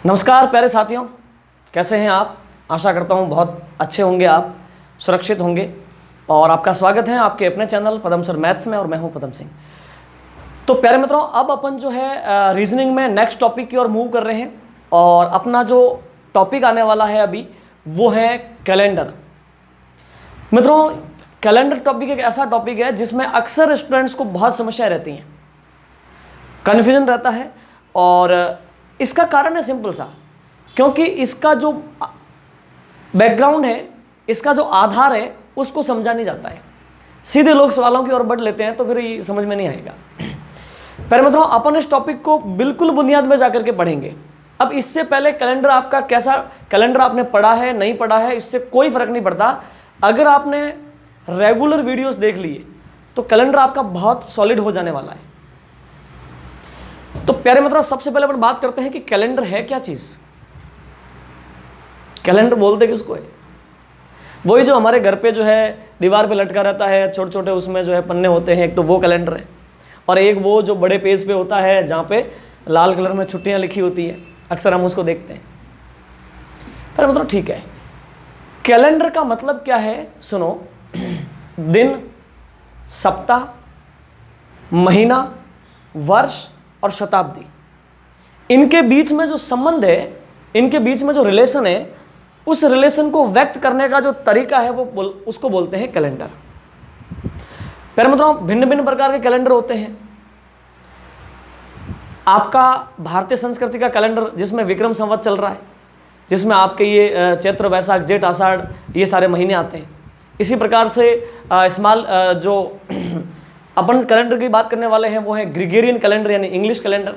नमस्कार प्यारे साथियों, कैसे हैं आप। आशा करता हूं बहुत अच्छे होंगे, आप सुरक्षित होंगे। और आपका स्वागत है आपके अपने चैनल पदम सर मैथ्स में, और मैं हूं पदम सिंह। तो प्यारे मित्रों, अब अपन जो है रीजनिंग में नेक्स्ट टॉपिक की ओर मूव कर रहे हैं। और अपना जो टॉपिक आने वाला है अभी वो है कैलेंडर। मित्रों, कैलेंडर टॉपिक एक ऐसा टॉपिक है जिसमें अक्सर स्टूडेंट्स को बहुत समस्या रहती हैं, कन्फ्यूजन रहता है। और इसका कारण है सिंपल सा, क्योंकि इसका जो बैकग्राउंड है, इसका जो आधार है, उसको समझा नहीं जाता है। सीधे लोग सवालों की ओर बढ़ लेते हैं, तो फिर ये समझ में नहीं आएगा। पहले मित्रों, अपन इस टॉपिक को बिल्कुल बुनियाद में जाकर के पढ़ेंगे। अब इससे पहले कैलेंडर आपका कैसा, कैलेंडर आपने पढ़ा है नहीं पढ़ा है, इससे कोई फर्क नहीं पड़ता। अगर आपने रेगुलर वीडियोस देख लिए तो कैलेंडर आपका बहुत सॉलिड हो जाने वाला है। तो प्यारे मित्रों, सबसे पहले अपन बात करते हैं कि कैलेंडर है क्या चीज। कैलेंडर बोलते किसको है? वही जो हमारे घर पे जो है दीवार पे लटका रहता है, छोटे छोटे उसमें जो है पन्ने होते हैं, एक तो वो कैलेंडर है। और एक वो जो बड़े पेज पे होता है जहाँ पे लाल कलर में छुट्टियाँ लिखी होती हैं, अक्सर हम उसको देखते हैं। पर मतलब ठीक है, कैलेंडर का मतलब क्या है सुनो। दिन, सप्ताह, महीना, वर्ष और शताब्दी, इनके बीच में जो संबंध है, इनके बीच में जो रिलेशन है, उस रिलेशन को व्यक्त करने का जो तरीका है वो उसको बोलते हैं कैलेंडर। पर मतलब भिन्न भिन्न प्रकार के कैलेंडर होते हैं। आपका भारतीय संस्कृति का कैलेंडर जिसमें विक्रम संवत चल रहा है, जिसमें आपके ये चैत्र, वैशाख, जेठ, आषाढ़, ये सारे महीने आते हैं। इसी प्रकार से स्मॉल जो अपन कैलेंडर की बात करने वाले हैं वो है ग्रिगोरियन कैलेंडर, यानी इंग्लिश कैलेंडर।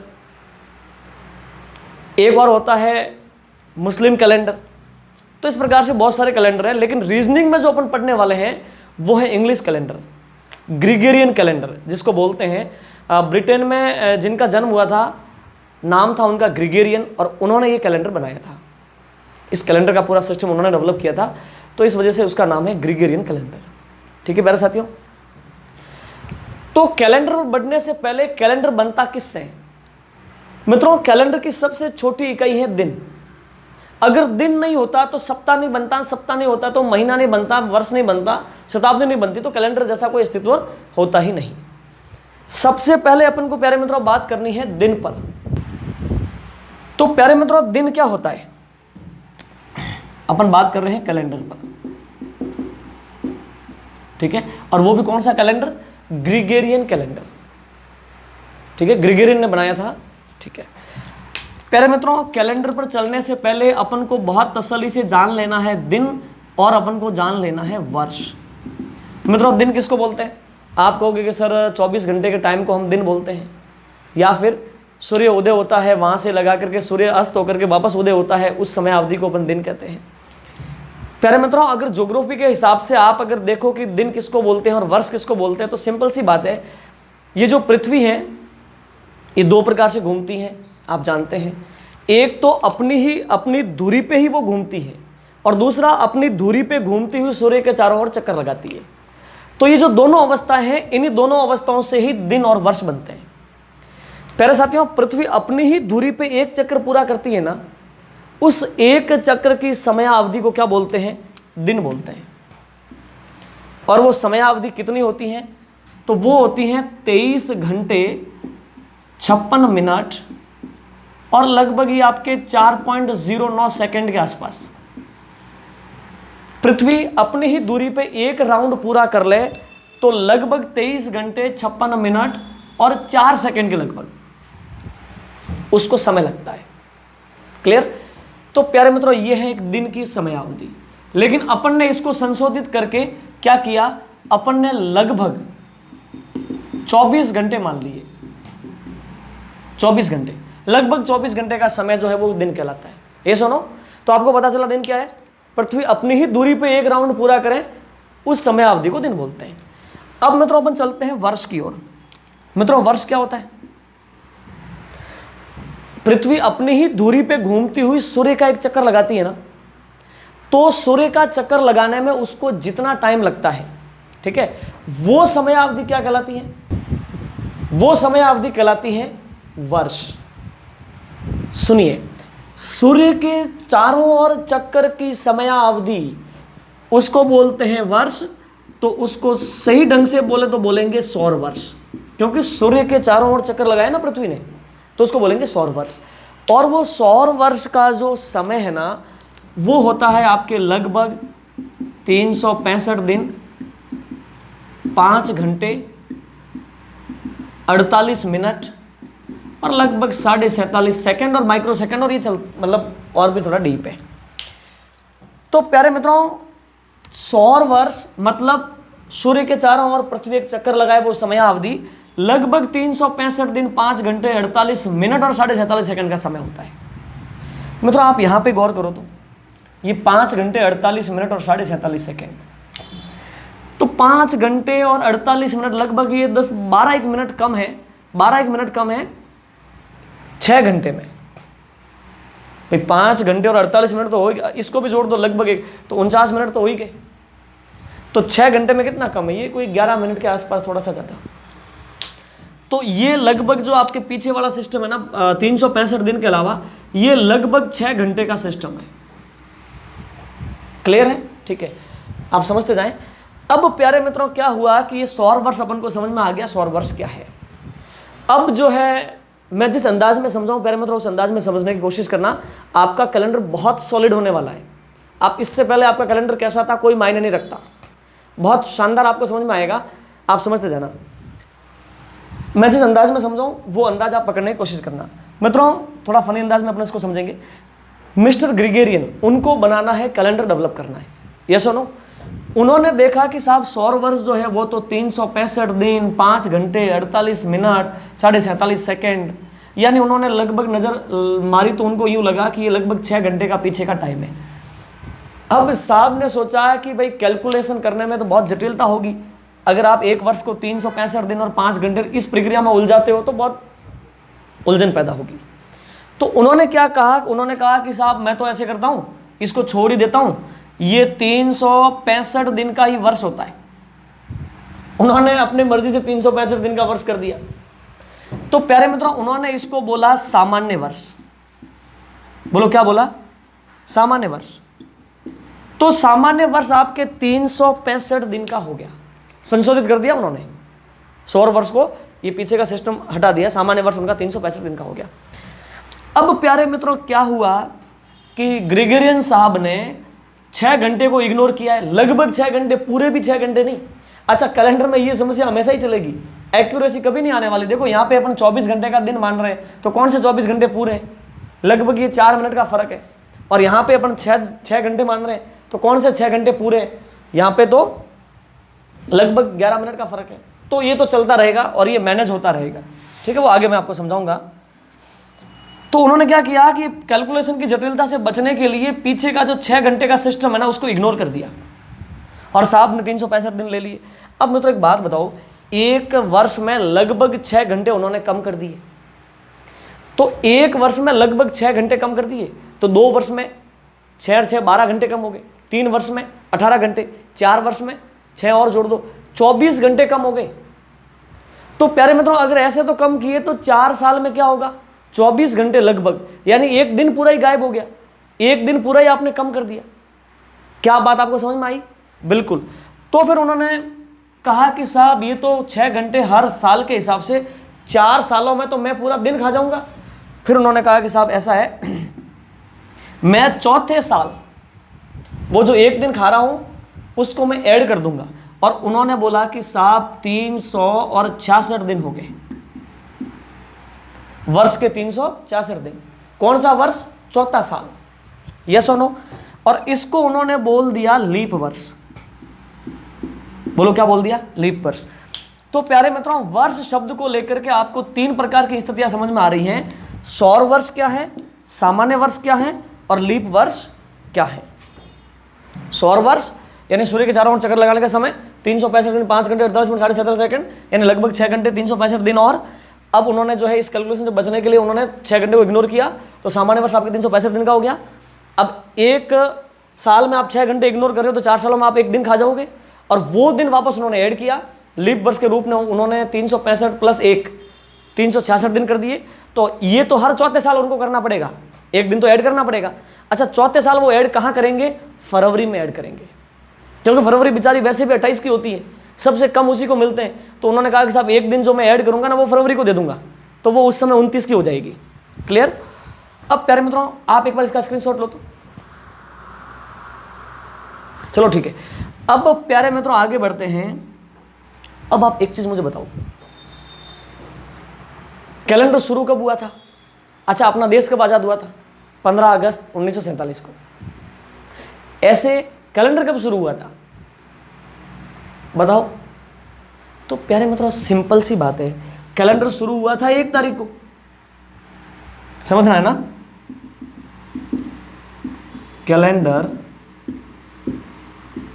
एक और होता है मुस्लिम कैलेंडर। तो इस प्रकार से बहुत सारे कैलेंडर हैं, लेकिन रीजनिंग में जो अपन पढ़ने वाले हैं वो है इंग्लिश कैलेंडर, ग्रिगोरियन कैलेंडर जिसको बोलते हैं। ब्रिटेन में जिनका जन्म हुआ था, नाम था उनका ग्रिगोरियन, और उन्होंने ये कैलेंडर बनाया था। इस कैलेंडर का पूरा सिस्टम उन्होंने डेवलप किया था, तो इस वजह से उसका नाम है ग्रिगोरियन कैलेंडर। ठीक है प्यारे साथियों। तो कैलेंडर बढ़ने से पहले कैलेंडर बनता किससे है? मित्रों, कैलेंडर की सबसे छोटी इकाई है दिन। अगर दिन नहीं होता तो सप्ताह नहीं बनता, सप्ताह नहीं होता तो महीना नहीं बनता, वर्ष नहीं बनता, शताब्दी नहीं बनती, तो कैलेंडर जैसा कोई अस्तित्व होता ही नहीं। सबसे पहले अपन को प्यारे मित्रों बात करनी है दिन पर। तो प्यारे मित्रों, दिन क्या होता है? अपन बात कर रहे हैं कैलेंडर पर, ठीक है। और वो भी कौन सा कैलेंडर? Gregorian calendar. ठीक है, ग्रिगोरियन ने बनाया था। ठीक है प्यारे मित्रों, कैलेंडर पर चलने से पहले अपन को बहुत तसल्ली से जान लेना है दिन, और अपन को जान लेना है वर्ष। मित्रों, दिन किसको बोलते हैं? आप कहोगे कि सर 24 घंटे के टाइम को हम दिन बोलते हैं, या फिर सूर्य उदय होता है वहां से लगा करके सूर्य अस्त होकर के वापस उदय होता है, उस समय अवधि को अपन दिन कहते हैं। प्यारे मित्रों, अगर ज्योग्राफी के हिसाब से आप अगर देखो कि दिन किसको बोलते हैं और वर्ष किसको बोलते हैं, तो सिंपल सी बात है, ये जो पृथ्वी है ये दो प्रकार से घूमती है, आप जानते हैं। एक तो अपनी धुरी पे ही वो घूमती है, और दूसरा अपनी धुरी पे घूमती हुई सूर्य के चारों ओर चक्कर लगाती है। तो ये जो दोनों अवस्थाएं हैं, इन्हीं दोनों अवस्थाओं से ही दिन और वर्ष बनते हैं। प्यारे साथियों, पृथ्वी अपनी ही धुरी पे एक चक्कर पूरा करती है ना, उस एक चक्र की समयावधि को क्या बोलते हैं? दिन बोलते हैं। और वो समयावधि कितनी होती है? तो वो होती है 23 घंटे 56 मिनट और लगभग ये आपके 4.09 सेकंड के आसपास। पृथ्वी अपनी ही दूरी पे एक राउंड पूरा कर ले तो लगभग 23 घंटे 56 मिनट और 4 सेकंड के लगभग उसको समय लगता है। क्लियर? तो प्यारे मित्रों, ये है एक दिन की समयावधि। लेकिन अपन ने इसको संशोधित करके क्या किया? अपन ने लगभग 24 घंटे मान लिए। 24 घंटे, लगभग 24 घंटे का समय जो है वो दिन कहलाता है। ये सुनो, तो आपको पता चला दिन क्या है? पृथ्वी अपनी ही दूरी पे एक राउंड पूरा करें, उस समयावधि को दिन बोलते हैं। अब मित्रों, अपन चलते हैं वर्ष की ओर। मित्रों, वर्ष क्या होता है? पृथ्वी अपनी ही धुरी पे घूमती हुई सूर्य का एक चक्कर लगाती है ना, तो सूर्य का चक्कर लगाने में उसको जितना टाइम लगता है, ठीक है, वो समयावधि क्या कहलाती है? वो समयावधि कहलाती है वर्ष। सुनिए, सूर्य के चारों ओर चक्कर की समयावधि उसको बोलते हैं वर्ष। तो उसको सही ढंग से बोले तो बोलेंगे सौर वर्ष, क्योंकि सूर्य के चारों ओर चक्कर लगाया ना पृथ्वी ने, तो उसको बोलेंगे सौर वर्ष। और वो सौर वर्ष का जो समय है ना, वो होता है आपके लगभग 365 दिन, 5 घंटे 48 मिनट और लगभग 47.5 सेकेंड और माइक्रो सेकेंड, और ये चल मतलब और भी थोड़ा डीप है। तो प्यारे मित्रों, सौर वर्ष मतलब सूर्य के चारों ओर पृथ्वी एक चक्कर लगाए वो समयावधि लगभग 365 दिन, 5 घंटे 48 मिनट और 47.5 सेकंड का समय होता है। मित्रों आप यहां पे गौर करो तो ये 5 घंटे 48 मिनट और 47.5 सेकंड, तो 5 घंटे और 48 मिनट लगभग ये 12 मिनट कम है, 12 मिनट कम है 6 घंटे में। भाई 5 घंटे और 48 मिनट तो हो गया, इसको भी जोड़ दो लगभग एक, तो 49 मिनट तो हो ही गए। तो 6 घंटे में कितना कम है, ये कोई 11 मिनट के आसपास थोड़ा सा ज़्यादा। तो ये लगभग जो आपके पीछे वाला सिस्टम है ना 365 दिन के अलावा, ये लगभग 6 घंटे का सिस्टम है। क्लियर है? ठीक है, आप समझते जाएं। अब प्यारे मित्रों क्या हुआ कि ये सौर वर्ष अपन को समझ में आ गया सौर वर्ष क्या है। अब जो है मैं जिस अंदाज में समझाऊं प्यारे मित्रों, उस अंदाज में समझने की कोशिश करना। आपका कैलेंडर बहुत सॉलिड होने वाला है। आप इससे पहले आपका कैलेंडर कैसा था कोई मायने नहीं रखता, बहुत शानदार आपको समझ में आएगा, आप समझते जाना। मैं जिस अंदाज में समझाऊं वो अंदाज आप पकड़ने की कोशिश करना। मित्रों थोड़ा फनी अंदाज में अपने इसको समझेंगे। मिस्टर ग्रिगोरियन, उनको बनाना है कैलेंडर, डेवलप करना है, ये सुनो। उन्होंने देखा कि साहब सौर वर्ष जो है वो तो 365 दिन, 5 घंटे 48 मिनट 47.5 सेकेंड, यानी उन्होंने लगभग नज़र मारी तो उनको यूँ लगा कि ये लगभग 6 घंटे का पीछे का टाइम है। अब साहब ने सोचा कि भाई कैलकुलेशन करने में तो बहुत जटिलता होगी, अगर आप एक वर्ष को 365 दिन और 5 घंटे इस प्रक्रिया में उलझाते हो तो बहुत उलझन पैदा होगी। तो उन्होंने क्या कहा, उन्होंने कहा कि साहब मैं तो ऐसे करता हूँ, इसको छोड़ ही देता हूँ, ये 365 दिन का ही वर्ष होता है। उन्होंने अपनी मर्जी से 365 दिन का वर्ष कर दिया। तो प्यारे मित्रों उन्होंने इसको बोला सामान्य वर्ष। बोलो क्या बोला? सामान्य वर्ष। तो सामान्य वर्ष आपके 365 दिन का हो गया, संशोधित कर दिया उन्होंने सौर वर्ष को, ये पीछे का सिस्टम हटा दिया, सामान्य वर्ष उनका 365 दिन का हो गया। अब प्यारे मित्रों क्या हुआ कि ग्रिगोरियन साहब ने 6 घंटे को इग्नोर किया है, लगभग 6 घंटे, पूरे भी 6 घंटे नहीं। अच्छा कैलेंडर में ये समस्या हमेशा ही चलेगी, एक्यूरेसी कभी नहीं आने वाली। देखो यहाँ पे अपन 24 घंटे का दिन मान रहे हैं, तो कौन से 24 घंटे पूरे हैं? लगभग ये 4 मिनट का फर्क है। और यहाँ पे अपन 6 घंटे मान रहे हैं, तो कौन से 6 घंटे पूरे हैं? यहाँ पे तो लगभग 11 मिनट का फर्क है। तो ये तो चलता रहेगा और ये मैनेज होता रहेगा, ठीक है, वो आगे मैं आपको समझाऊंगा। तो उन्होंने क्या किया कि कैलकुलेशन की जटिलता से बचने के लिए पीछे का जो 6 घंटे का सिस्टम है ना उसको इग्नोर कर दिया और साहब ने 365 दिन ले लिए। अब मैं तो एक बात बताओ, एक वर्ष में लगभग 6 घंटे उन्होंने कम कर दिए। तो एक वर्ष में लगभग 6 घंटे कम कर दिए, तो 2 वर्ष में 6 और 6 12 घंटे कम हो गए, 3 वर्ष में 18 घंटे, 4 वर्ष में 6 और जोड़ दो 24 घंटे कम हो गए। तो प्यारे मित्रों अगर ऐसे तो कम किए तो 4 साल में क्या होगा? 24 घंटे लगभग, यानी एक दिन पूरा ही गायब हो गया, एक दिन पूरा ही आपने कम कर दिया। क्या बात आपको समझ में आई? बिल्कुल। तो फिर उन्होंने कहा कि साहब ये तो 6 घंटे हर साल के हिसाब से 4 सालों में तो मैं पूरा दिन खा जाऊंगा। फिर उन्होंने कहा कि साहब ऐसा है मैं चौथे साल वो जो एक दिन खा रहा हूं उसको मैं ऐड कर दूंगा। और उन्होंने बोला कि साहब 366 दिन हो गए, वर्ष के 366 दिन। कौन सा वर्ष? चौथा साल, यस और नो। और इसको उन्होंने बोल दिया लीप वर्ष। बोलो क्या बोल दिया? लीप वर्ष। तो प्यारे मित्रों वर्ष शब्द को लेकर के आपको 3 प्रकार की स्थितियां समझ में आ रही हैं। सौर वर्ष क्या है, सामान्य वर्ष क्या है और लीप वर्ष क्या है। सौर वर्ष यानी सूर्य के चारों ओर चक्कर लगाने का समय 365 दिन, 5 घंटे 48 मिनट 47 सेकंड, यानी लगभग 6 घंटे 365 दिन। और अब उन्होंने जो है इस कैलकुलेशन से बचने के लिए उन्होंने 6 घंटे को इग्नोर किया, तो सामान्य वर्ष आपके 365 दिन का हो गया। अब एक साल में आप 6 घंटे इग्नोर कर रहे हो तो 4 सालों में आप एक दिन खा जाओगे। और वो दिन वापस उन्होंने ऐड किया लीप वर्ष के रूप में, उन्होंने 365 + 1 366 दिन कर दिए। तो ये तो हर चौथे साल उनको करना पड़ेगा, एक दिन तो ऐड करना पड़ेगा। अच्छा, चौथे साल वो ऐड कहाँ करेंगे? फरवरी में ऐड करेंगे, क्योंकि फरवरी बेचारी वैसे भी 28 की होती है, सबसे कम उसी को मिलते हैं। तो उन्होंने कहा कि साहब एक दिन जो मैं ऐड करूंगा ना वो फरवरी को दे दूंगा, तो वो उस समय 29 की हो जाएगी। क्लियर? अब प्यारे मित्रों आप एक बार इसका स्क्रीनशॉट लो तो, चलो ठीक है। अब प्यारे मित्रों आगे बढ़ते हैं। अब आप एक चीज मुझे बताओ, कैलेंडर शुरू कब हुआ था? अच्छा, अपना देश कब आजाद हुआ था? 15 अगस्त 1947 को। ऐसे कैलेंडर कब शुरू हुआ था बताओ? तो प्यारे मित्रों सिंपल सी बात है, कैलेंडर शुरू हुआ था 1 तारीख को। समझना है ना? कैलेंडर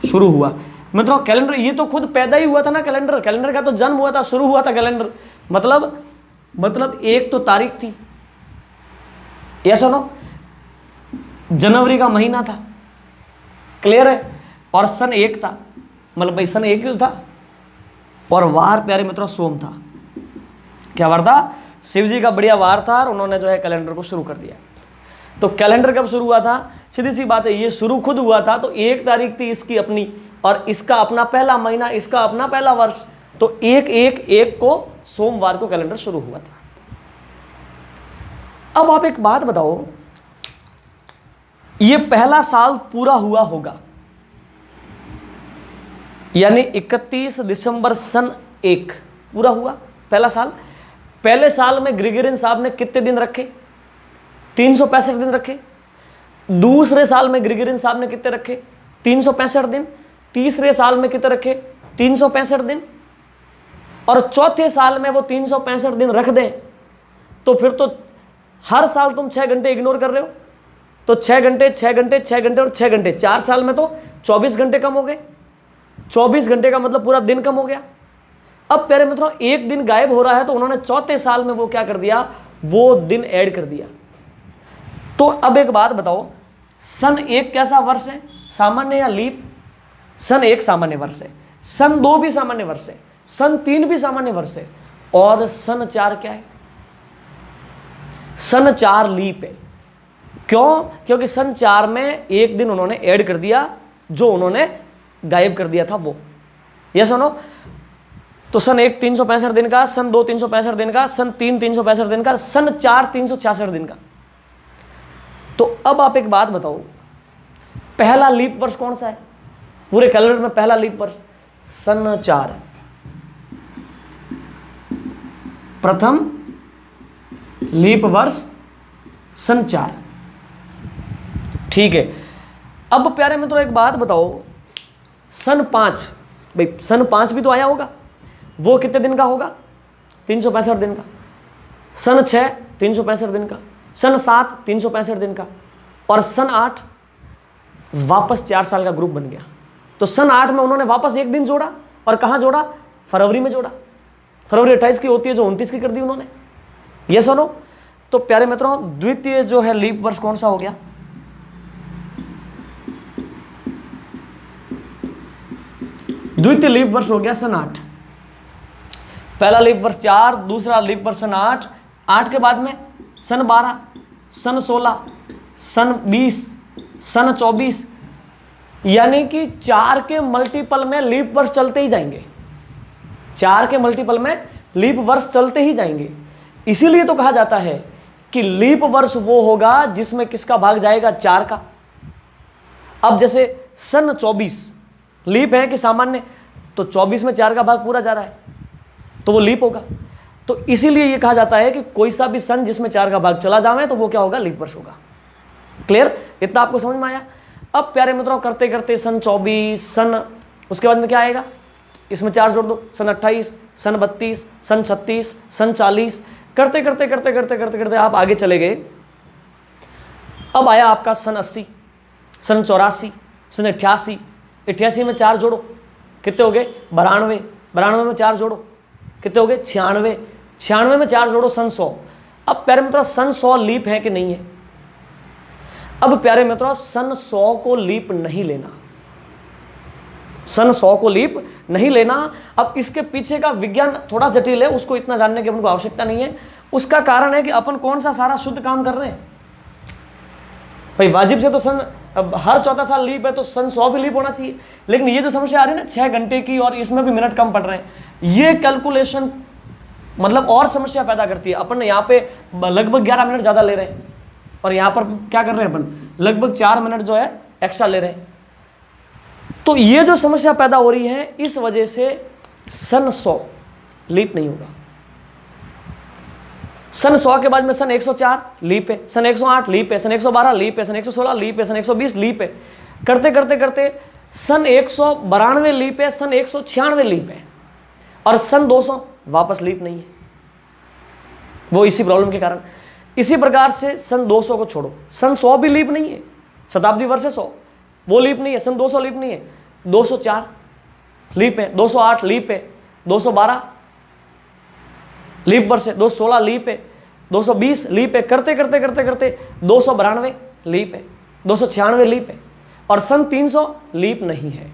शुरू हुआ मित्रों, कैलेंडर ये तो खुद पैदा ही हुआ था ना, कैलेंडर, कैलेंडर का तो जन्म हुआ था, शुरू हुआ था कैलेंडर। मतलब एक तो तारीख थी, ये सुनो, जनवरी का महीना था, क्लियर है, और सन 1 था, मतलब भाई सन 1 था, और वार प्यारे मित्रों सोम था। क्या वार था? शिव जी का बढ़िया वार था, और उन्होंने जो है कैलेंडर को शुरू कर दिया। तो कैलेंडर कब शुरू हुआ था? सीधी सी बात है, ये शुरू खुद हुआ था, तो 1 तारीख थी इसकी अपनी, और इसका अपना पहला महीना, इसका अपना पहला वर्ष, तो 1/1/1 को सोमवार को कैलेंडर शुरू हुआ था। अब आप एक बात बताओ, ये पहला साल पूरा हुआ होगा, यानी 31 दिसंबर सन 1 पूरा हुआ पहला साल। पहले साल में ग्रेगोरियन साहब ने कितने दिन रखे? 365 दिन रखे। दूसरे साल में ग्रेगोरियन साहब ने कितने रखे? 365 दिन। तीसरे साल में कितने रखे? 365 दिन। और चौथे साल में वो 365 दिन रख दें, तो फिर तो हर साल तुम 6 घंटे इग्नोर कर रहे हो, तो 6 घंटे 6 घंटे 6 घंटे और 6 घंटे, 4 साल में तो 24 घंटे कम हो गए। 24 घंटे का मतलब पूरा दिन कम हो गया। अब प्यारे मित्रों एक दिन गायब हो रहा है, तो उन्होंने चौथे साल में वो क्या कर दिया? वो दिन ऐड कर दिया। तो अब एक बात बताओ, सन 1 कैसा वर्ष है? सामान्य या लीप? सन 1 सामान्य वर्ष है, सन 2 भी सामान्य वर्ष है, सन 3 भी सामान्य वर्ष है, और सन 4 क्या है? सन 4 लीप है। क्यों? क्योंकि सन 4 में एक दिन उन्होंने ऐड कर दिया, जो उन्होंने गायब कर दिया था वो। ये सुनो, तो सन 1 365 दिन का, सन 2 365 दिन का, सन 3 365 दिन का, सन 4 366 दिन का। तो अब आप एक बात बताओ, पहला लीप वर्ष कौन सा है पूरे कैलेंडर में? पहला लीप वर्ष सन 4, प्रथम लीप वर्ष सन 4। ठीक है। अब प्यारे मित्रों एक बात बताओ, सन 5, भाई सन 5 भी तो आया होगा, वो कितने दिन का होगा? 365 दिन का। सन 6 365 दिन का, सन 7 365 दिन का, और सन 8 वापस 4 साल का ग्रुप बन गया। तो सन 8 में उन्होंने वापस एक दिन जोड़ा, और कहाँ जोड़ा? फरवरी में जोड़ा। फरवरी 28 की होती है, जो 29 की कर दी उन्होंने। ये सुनो, तो प्यारे मित्रों द्वितीय जो है लीप वर्ष कौन सा हो गया? द्वितीय लीप वर्ष हो गया सन 8। पहला लीप वर्ष 4, दूसरा लीप वर्ष सन 8, 8 के बाद में सन 12, सन 16, सन 20, सन 24, यानी कि 4 के मल्टीपल में लीप वर्ष चलते ही जाएंगे। 4 के मल्टीपल में लीप वर्ष चलते ही जाएंगे। इसीलिए तो कहा जाता है कि लीप वर्ष वो होगा जिसमें किसका भाग जाएगा? 4 का। अब जैसे सन 24 लीप है कि सामान्य? तो 24 में 4 का भाग पूरा जा रहा है, तो वो लीप होगा। तो इसीलिए ये कहा जाता है कि कोई सा भी सन जिसमें 4 का भाग चला जाए तो वो क्या होगा? लीप वर्ष होगा। क्लियर? इतना आपको समझ में आया? अब प्यारे मित्रों करते करते सन 24, सन उसके बाद में क्या आएगा? इसमें 4 जोड़ दो, सन 28, सन 32, सन 36, सन 40, करते करते करते करते करते करते आप आगे चले गए। अब आया आपका सन 80, सन 84, सन 88, 88 में 4 जोड़ो, कितने हो गए? 92, 92 में 4 जोड़ो, कितने हो गए? 96, 96 में 4 जोड़ो, सन 100। अब प्यारे मित्रों सन 100 लीप है कि नहीं है? अब प्यारे मित्रों सन 100 को लीप नहीं लेना, सन 100 को लीप नहीं लेना। अब इसके पीछे का विज्ञान थोड़ा जटिल है, उसको इतना जानने की हमको आवश्यकता नहीं है। उसका कारण है कि अपन कौन सा सारा शुद्ध काम कर रहे हैं? भाई वाजिब से तो सन, अब हर चौथा साल लीप है तो सन 100 भी लीप होना चाहिए। लेकिन ये जो समस्या आ रही है ना 6 घंटे की, और इसमें भी मिनट कम पड़ रहे हैं, ये कैलकुलेशन मतलब और समस्या पैदा करती है। अपन यहाँ पे लगभग 11 मिनट ज़्यादा ले रहे हैं, और यहाँ पर क्या कर रहे हैं अपन, लगभग 4 मिनट जो है एक्स्ट्रा ले रहे हैं। तो ये जो समस्या पैदा हो रही है, इस वजह से सन 100 लीप नहीं होगा। सन 100 के बाद में सन 104 लीप है, सन 108 लीप है, सन 112 लीप है, सन 116 लीप है, सन 120 लीप है, करते करते करते सन 192 लीप है, सन 196 लीप है, और सन 200 वापस लीप नहीं है, वो इसी प्रॉब्लम के कारण। इसी प्रकार से सन 200 को छोड़ो, सन 100 भी लीप नहीं है, शताब्दी वर्ष है 100, वो लीप नहीं है, सन 200 लीप नहीं है, 204 लीप है, 208 लीप है, 212 लीप वर्ष है, 216 लीप है, 220 लीप है, करते करते करते करते 292 लीप है, 296 लीप है, और सन 300 लीप नहीं है।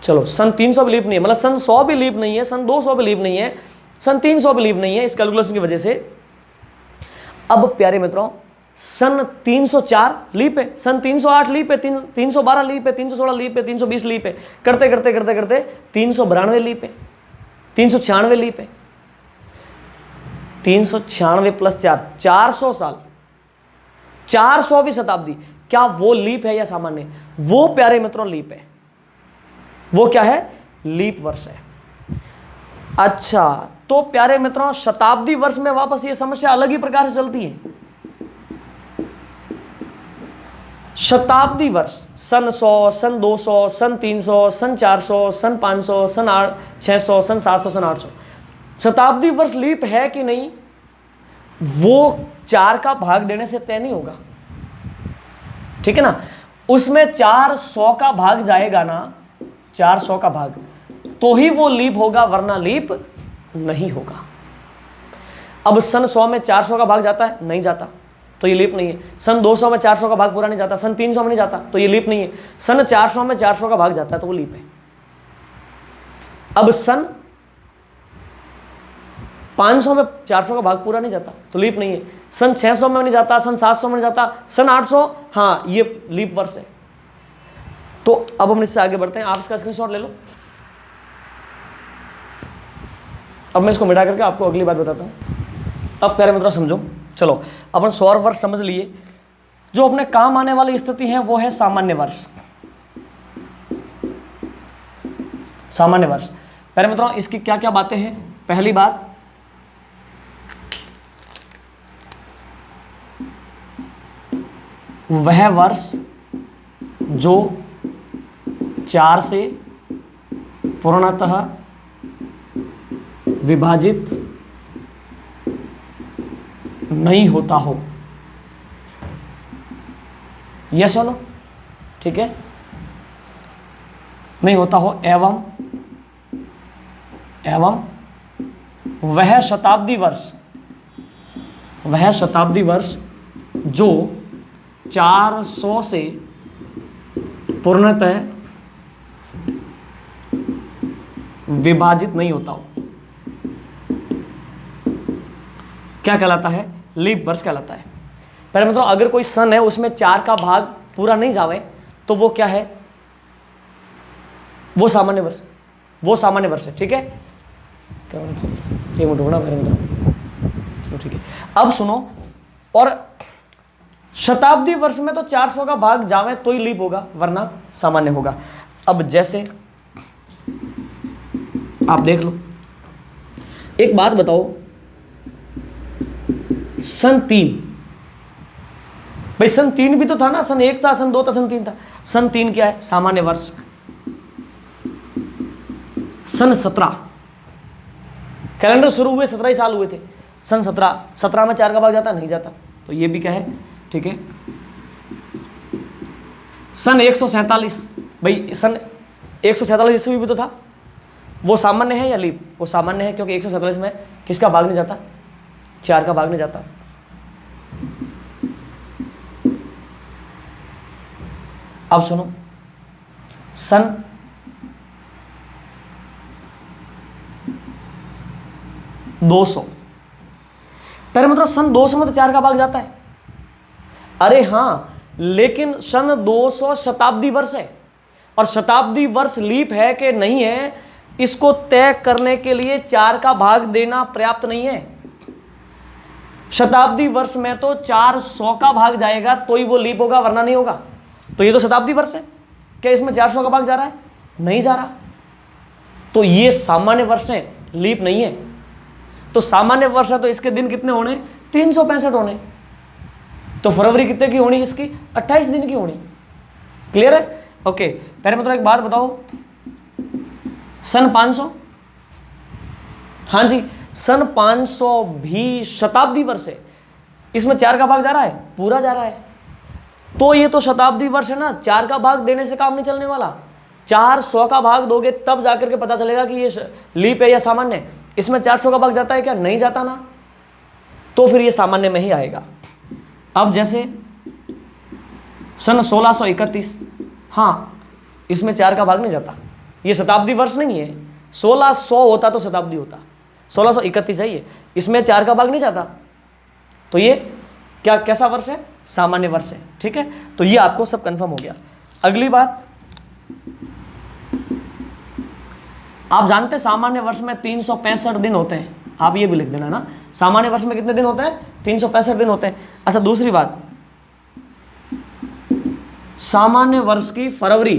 चलो सन 300 भी लीप नहीं है, मतलब सन 100 भी लीप नहीं है, सन 200 भी लीप नहीं है, सन 300 भी लीप नहीं है, इस कैलकुलेशन की वजह से। अब प्यारे मित्रों, सन 304 लीप है, सन 308 लीप है, 312 लीप है, 316 लीप है, 320 लीप है, करते करते करते करते 392 लीप है, 396 लीप है, 396 प्लस 4, 400 साल, 400वीं शताब्दी, क्या वो लीप है या सामान्य? वो प्यारे मित्रों लीप है। वो क्या है? लीप वर्ष है। अच्छा, तो प्यारे मित्रों शताब्दी वर्ष में वापस ये समस्या अलग ही प्रकार से चलती है। शताब्दी वर्ष सन 100, सन 200, सन 300, सन 400, सन 500, सन 600, सन 700, सन 800, शताब्दी वर्ष लीप है कि नहीं, वो 4 का भाग देने से तय नहीं होगा, ठीक है ना। उसमें 400 का भाग जाएगा ना, 400 का भाग, तो ही वो लीप होगा, वरना लीप नहीं होगा। अब सन 100 में 400 का भाग जाता है? नहीं जाता, तो ये लीप नहीं है। सन 200 में 400 का भाग पूरा नहीं जाता, सन 300 में नहीं जाता, तो ये लीप नहीं है। सन 400 में 400 का भाग जाता है, तो वो लीप है। अब सन 500 में 400 का भाग पूरा नहीं जाता, तो लीप नहीं है। सन 600 में नहीं जाता, सन 700 में नहीं जाता, सन 800, हाँ ये लीप वर्ष है। तो अब हम इससे आगे बढ़ते हैं, आप इसका स्क्रीनशॉट ले लो। अब मैं इसको मिटा करके आपको अगली बात बताता हूं। अब प्यारे मित्रों समझो, चलो अपन सौर वर्ष समझ लिए। जो अपने काम आने वाली स्थिति है वो है सामान्य वर्ष। सामान्य वर्ष प्यारे मित्रों, इसकी क्या क्या बातें हैं? पहली बात, वह वर्ष जो 4 से पूर्णतः विभाजित नहीं होता हो। यस और नो? ठीक है, नहीं होता हो। एवं वह शताब्दी वर्ष जो 400 से पूर्णतः विभाजित नहीं होता हो, क्या कहलाता है? लीप वर्ष कहलाता है। पहले मतलब अगर कोई सन है उसमें 4 का भाग पूरा नहीं जावे, तो वो क्या है? वो सामान्य वर्ष, वो सामान्य वर्ष है। ठीक है, क्या ये मुठोड़ा मेरे मतलब, ठीक है। अब सुनो, और शताब्दी वर्ष में तो 400 का भाग जावे तो ही लीप होगा, वरना सामान्य होगा। अब जैसे आप देख लो, एक बात बताओ, सन 3, भाई सन 3 भी तो था ना, सन 1 था, सन 2 था, सन 3 था। सन 3 क्या है? सामान्य वर्ष। सन 17, कैलेंडर शुरू हुए 17 ही साल हुए थे। सन 17 में 4 का भाग जाता? नहीं जाता, तो ये भी क्या है? ठीक है। सन 147, भाई सन 147 ईस्वी भी तो था, वो सामान्य है या लीप? वो सामान्य है, क्योंकि 147 में किसका भाग नहीं जाता? 4 का भाग नहीं जाता। अब सुनो, सन 200, पहले मतलब सन 200 में तो 4 का भाग जाता है, अरे हाँ, लेकिन सन 200 शताब्दी वर्ष है, और शताब्दी वर्ष लीप है कि नहीं है, इसको तय करने के लिए 4 का भाग देना पर्याप्त नहीं है। शताब्दी वर्ष में तो 400 का भाग जाएगा तो ही वो लीप होगा, वरना नहीं होगा। तो ये तो शताब्दी वर्ष है, क्या इसमें 400 का भाग जा रहा है? नहीं जा रहा। तो ये सामान्य वर्ष है, लीप नहीं है। तो सामान्य वर्ष है तो इसके दिन कितने होने? 365 होने। तो फरवरी कितने की होनी? इसकी 28 दिन की होनी। क्लियर है? ओके, पहले मतलब एक बात बताओ, सन 500, हाँ जी, सन 500 भी शताब्दी वर्ष है, इसमें 4 का भाग जा रहा है? पूरा जा रहा है। तो ये तो शताब्दी वर्ष है ना, 4 का भाग देने से काम नहीं चलने वाला। 400 का भाग दोगे तब जाकर के पता चलेगा कि ये लीप है या सामान्य है। इसमें 400 का भाग जाता है क्या? नहीं जाता ना, तो फिर ये सामान्य में ही आएगा। अब जैसे सन 1631, हाँ, इसमें 4 का भाग नहीं जाता, ये शताब्दी वर्ष नहीं है। 1600 होता तो शताब्दी होता, 1631 है ये, इसमें 4 का भाग नहीं जाता, तो ये क्या कैसा वर्ष है? सामान्य वर्ष है। ठीक है, तो ये आपको सब कंफर्म हो गया। अगली बात, आप जानते हैं सामान्य वर्ष में 365 दिन होते हैं, आप ये भी लिख देना ना, सामान्य वर्ष में कितने दिन होते हैं? 365 दिन होते हैं। अच्छा, दूसरी बात, सामान्य वर्ष की फरवरी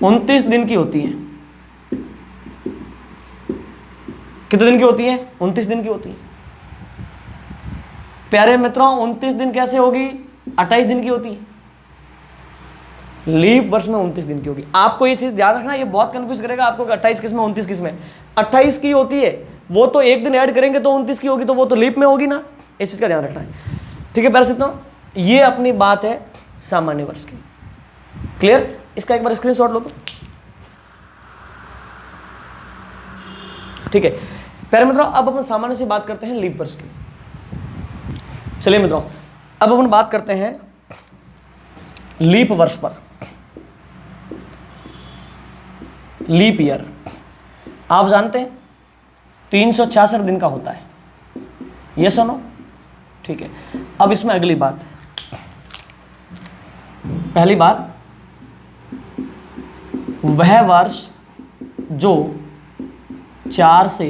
29 दिन की होती है। कितने दिन की होती है? 29 दिन की होती है। प्यारे मित्रों, 29 दिन कैसे होगी? 28 दिन की होती है। लीप वर्ष में 29 दिन की होगी। आपको ये चीज ध्यान रखना, ये बहुत कंफ्यूज करेगा आपको कि 28 किस में 29 किस में। 28 की होती है, वो तो एक दिन ऐड करेंगे तो 29 की होगी, तो वो तो लीप में होगी ना, इस चीज का ध्यान रखना है। ठीक है पैरसित, ये अपनी बात है सामान्य वर्ष की। क्लियर? इसका एक बार स्क्रीनशॉट लो तो। ठीक है प्यारे मित्रों, अब अपन सामान्य से बात करते हैं लीप वर्ष की। चलिए मित्रों, अब अपन बात करते हैं लीप वर्ष पर। लीप ईयर आप जानते हैं 366 दिन का होता है, ये सुनो। ठीक है, अब इसमें अगली बात, पहली बात, वह वर्ष जो 4 से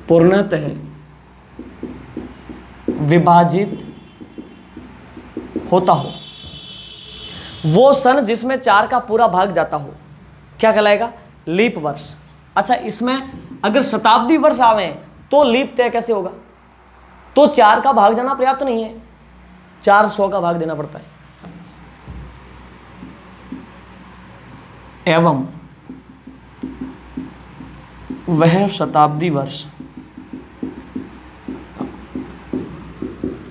पूर्णतः विभाजित होता हो, वो सन जिसमें 4 का पूरा भाग जाता हो, क्या कहलाएगा? लीप वर्ष। अच्छा, इसमें अगर शताब्दी वर्ष आवे तो लीप तय कैसे होगा? तो 4 का भाग जाना पर्याप्त नहीं है, 400 का भाग देना पड़ता है। एवं वह शताब्दी वर्ष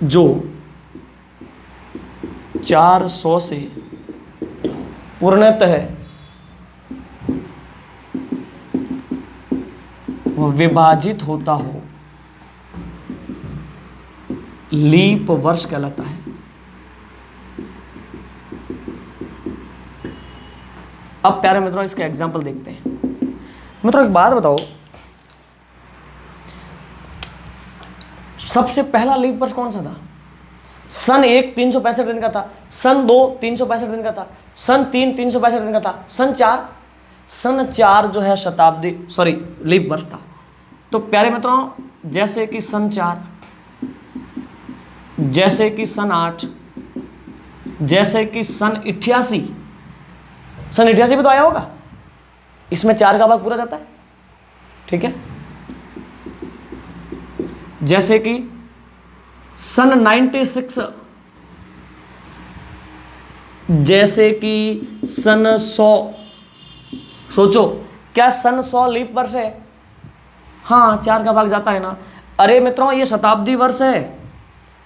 जो 400 से पूर्णतः विभाजित होता हो, लीप वर्ष कहलाता है। अब प्यारे मित्रों, इसके एग्जाम्पल देखते हैं। मित्रों एक बात बताओ, सबसे पहला लीप वर्ष कौन सा था? सन 1 365 दिन का था, सन 2 365 दिन का था, सन 3 365 दिन का था, सन 4 जो है शताब्दी लीप वर्ष था। तो प्यारे मित्रों, जैसे कि सन 4, जैसे कि सन 8, जैसे कि सन 88, सन 88 भी तो आया होगा, इसमें 4 का भाग पूरा जाता है। ठीक है, जैसे कि सन 96, जैसे कि सन 100। सोचो, क्या सन 100 लीप वर्ष है? हाँ, 4 का भाग जाता है ना। अरे मित्रों, ये शताब्दी वर्ष है,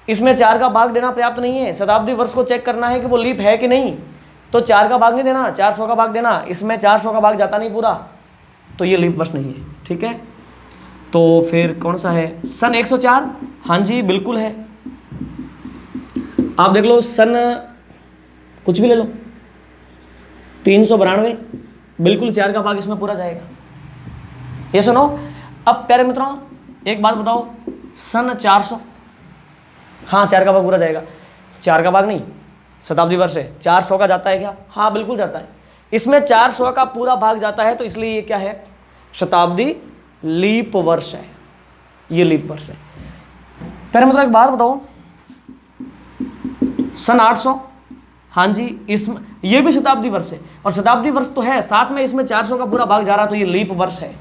इसमें 4 का भाग देना पर्याप्त नहीं है। शताब्दी वर्ष को चेक करना है कि वो लीप है कि नहीं, तो 4 का भाग नहीं देना, 400 का भाग देना। इसमें 400 का भाग जाता नहीं पूरा, तो ये लीप वर्ष नहीं है। ठीक है, तो फिर कौन सा है? सन 104, हाँ जी बिल्कुल है। आप देख लो, सन कुछ भी ले लो, 392, बिल्कुल 4 का भाग इसमें पूरा जाएगा। ये सुनो, अब प्यारे मित्रों एक बात बताओ, सन 400, हाँ 4 का भाग पूरा जाएगा, 4 का भाग नहीं, शताब्दी वर्ष है, 400 का जाता है क्या? हाँ बिल्कुल जाता है, इसमें 400 का पूरा भाग जाता है, तो इसलिए ये क्या है? शताब्दी लीप वर्ष है, ये लीप वर्ष है। पहले मतलब एक बात बताओ, सन 800, हाँ जी, इसमें ये भी शताब्दी वर्ष है, और शताब्दी वर्ष तो है, साथ में इसमें 400 का पूरा भाग जा रहा है, तो ये लीप वर्ष है।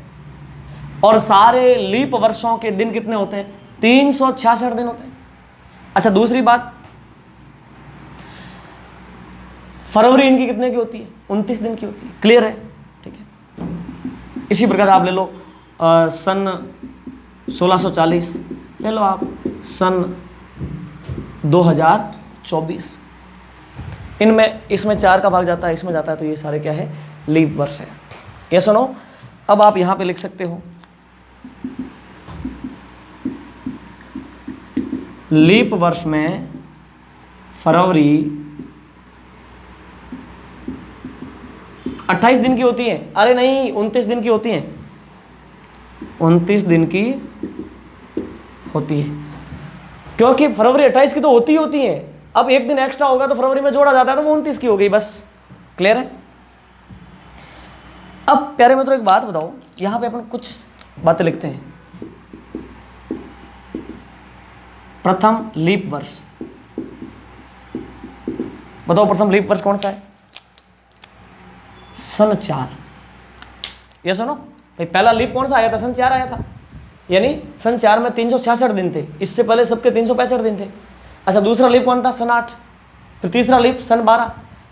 और सारे लीप वर्षों के दिन कितने होते हैं? 366 दिन होते हैं। अच्छा दूसरी बात, फरवरी इनकी कितने की होती है? 29 दिन की होती है। क्लियर है? ठीक है। इसी प्रकार आप ले लो सन 1640, ले लो आप सन 2024, इनमें इसमें 4 का भाग जाता है, इसमें जाता है, तो ये सारे क्या है? लीप वर्ष है। ये सुनो, अब आप यहां पे लिख सकते हो लीप वर्ष में फरवरी 28 दिन की होती है। अरे नहीं, 29 दिन की होती है, 29 दिन की होती है, क्योंकि फरवरी 28 की तो होती है। अब एक दिन एक्स्ट्रा होगा तो फरवरी में जोड़ा जाता है, तो वो 29 की हो गई, बस। क्लियर है? अब प्यारे मित्रों एक बात बताओ, यहां पे अपन कुछ बातें लिखते हैं। प्रथम लीप वर्ष बताओ, प्रथम लीप वर्ष कौन सा है? सन 4। ये सुनो भाई, पहला लीप कौन सा आया था? सन 4 आया था, यानी सन 4 में 366 दिन थे, इससे पहले सबके 365 दिन थे। अच्छा दूसरा लीप कौन था? सन 8। फिर तीसरा लीप सन 12,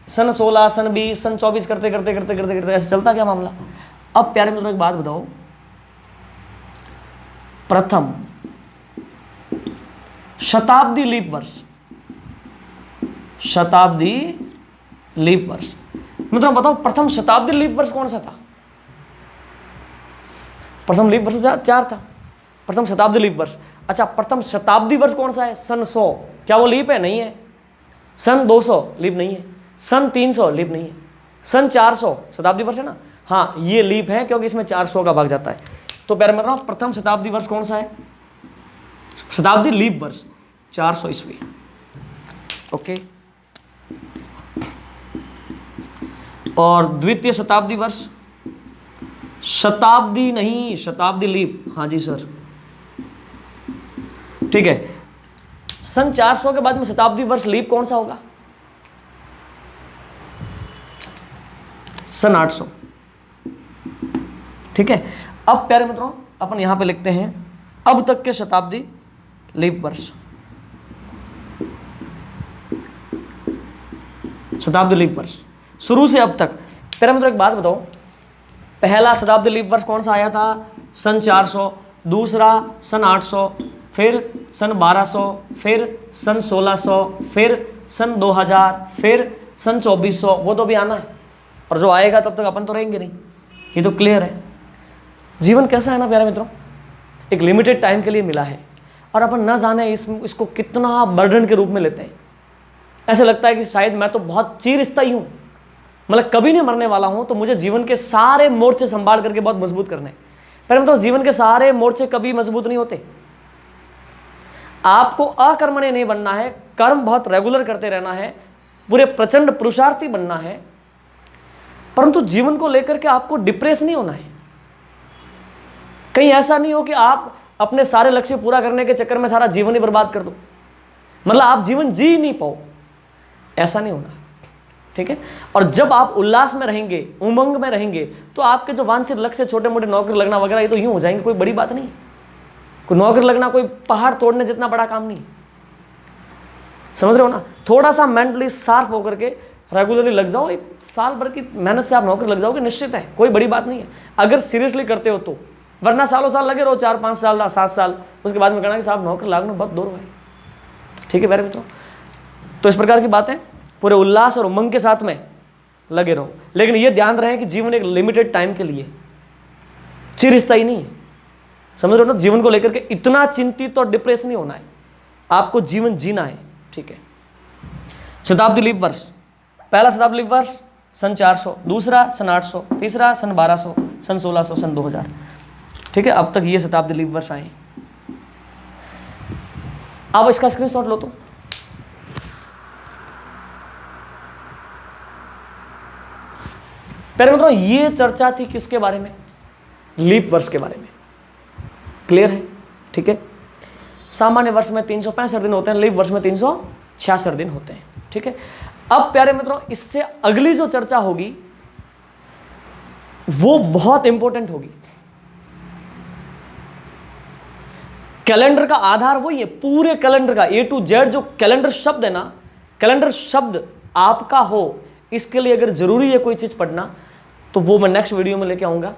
सन 16, सन 20, सन 24 करते करते करते करते करते ऐसे चलता क्या मामला। अब प्यारे मित्रों एक बात बताओ, प्रथम शताब्दी लीप वर्ष, शताब्दी लीप वर्ष मतलब बताओ प्रथम शताब्दी लीप वर्ष कौन सा था? प्रथम लीप वर्ष 4 था, प्रथम शताब्दी लीप वर्ष। अच्छा प्रथम शताब्दी वर्ष कौन सा है? सन 100। क्या वो लीप है? नहीं है। सन 200 लीप नहीं है, सन 300 लीप नहीं है, सन 400 शताब्दी वर्ष है ना, हाँ ये लीप है, क्योंकि इसमें 400 का भाग जाता है। तो प्यारे मतलब प्रथम शताब्दी वर्ष कौन सा है? शताब्दी लीप वर्ष 400 ईस्वी। ओके। और द्वितीय शताब्दी वर्ष, शताब्दी नहीं, शताब्दी लीप, हाँ जी सर, ठीक है। सन 400 के बाद में शताब्दी वर्ष लीप कौन सा होगा? सन 800। ठीक है। अब प्यारे मित्रों अपन यहां पे लिखते हैं अब तक के शताब्दी लीप वर्ष, शताब्दी लीप वर्ष शुरू से अब तक। प्यारे मित्रों एक बात बताओ, पहला शताब्दी लीप वर्ष कौन सा आया था? सन 400, दूसरा सन 800, फिर सन 1200, फिर सन 1600, फिर सन 2000, फिर सन 2400। वो तो भी आना है, और जो आएगा तब तक अपन तो रहेंगे नहीं, ये तो क्लियर है। जीवन कैसा है ना प्यारे मित्रों, एक लिमिटेड टाइम के लिए मिला है, और अपन न जाने इसको कितना बर्डन के रूप में लेते हैं। ऐसे लगता है कि शायद मैं तो बहुत चिरस्थायी हूँ, मतलब कभी नहीं मरने वाला हूँ, तो मुझे जीवन के सारे मोर्चे संभाल करके बहुत मजबूत करने हैं। पर मतलब जीवन के सारे मोर्चे कभी मजबूत नहीं होते। आपको अकर्मण्य नहीं बनना है, कर्म बहुत रेगुलर करते रहना है, पूरे प्रचंड पुरुषार्थी बनना है, परंतु जीवन को लेकर के आपको डिप्रेस नहीं होना है। कहीं ऐसा नहीं हो कि आप अपने सारे लक्ष्य पूरा करने के चक्कर में सारा जीवन ही बर्बाद कर दो, मतलब आप जीवन जी नहीं पाओ, ऐसा नहीं होना। ठीक है। और जब आप उल्लास में रहेंगे, उमंग में रहेंगे, तो आपके जो वांछित लक्ष्य, छोटे मोटे नौकरी लगना वगैरह, ये तो यूं हो जाएंगे, कोई बड़ी बात नहीं है। कोई नौकरी लगना कोई पहाड़ तोड़ने जितना बड़ा काम नहीं है, समझ रहे हो ना। थोड़ा सा मेंटली शार्प होकर के रेगुलरली लग जाओ, एक साल भर की मेहनत से आप नौकरी लग जाओगे, निश्चित है, कोई बड़ी बात नहीं है अगर सीरियसली करते हो तो। वरना सालों साल लगे रहो, 4-5 साल 7 साल, उसके बाद में कहना कि साहब नौकरी लागना बहुत दूर है। ठीक है प्यारे मित्रों, तो इस प्रकार की बातें पूरे उल्लास और उमंग के साथ में लगे रहो, लेकिन ये ध्यान रहे कि जीवन एक लिमिटेड टाइम के लिए, चिरस्थायी नहीं है। समझ रहे हो ना, जीवन को लेकर के इतना चिंतित और डिप्रेस नहीं होना है, आपको जीवन जीना है। ठीक है। शताब्दी लीप वर्ष, पहला शताब्दी लीप वर्ष सन 400, दूसरा सन 800, तीसरा सन 1200, सन 1600, सन 2000। ठीक है। अब तक ये शताब्दी लीप वर्ष आए। आप इसका स्क्रीनशॉट लो तो। प्यारे मित्रों, ये चर्चा थी किसके बारे में? लीप वर्ष के बारे में। क्लियर है? ठीक है। सामान्य वर्ष में 365 दिन होते हैं, लीप वर्ष में 366 दिन होते हैं। ठीक है। अब प्यारे मित्रों, इससे अगली जो चर्चा होगी वो बहुत इंपॉर्टेंट होगी। कैलेंडर का आधार वही है, पूरे कैलेंडर का A to Z जो कैलेंडर शब्द है ना, कैलेंडर शब्द आपका हो, इसके लिए अगर जरूरी है कोई चीज पढ़ना तो वो मैं नेक्स्ट वीडियो में लेके आऊंगा,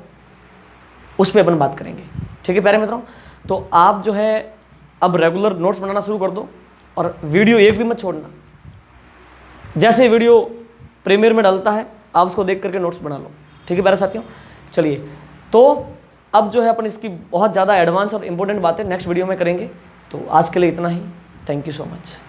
उस पर अपन बात करेंगे। ठीक है प्यारे मित्रों, तो आप जो है अब रेगुलर नोट्स बनाना शुरू कर दो और वीडियो एक भी मत छोड़ना। जैसे वीडियो प्रीमियर में डालता है आप उसको देख करके नोट्स बना लो। ठीक है प्यारे साथियों, चलिए तो अब जो है अपन इसकी बहुत ज़्यादा एडवांस और इंपॉर्टेंट बातें नेक्स्ट वीडियो में करेंगे। तो आज के लिए इतना ही। Thank you so much.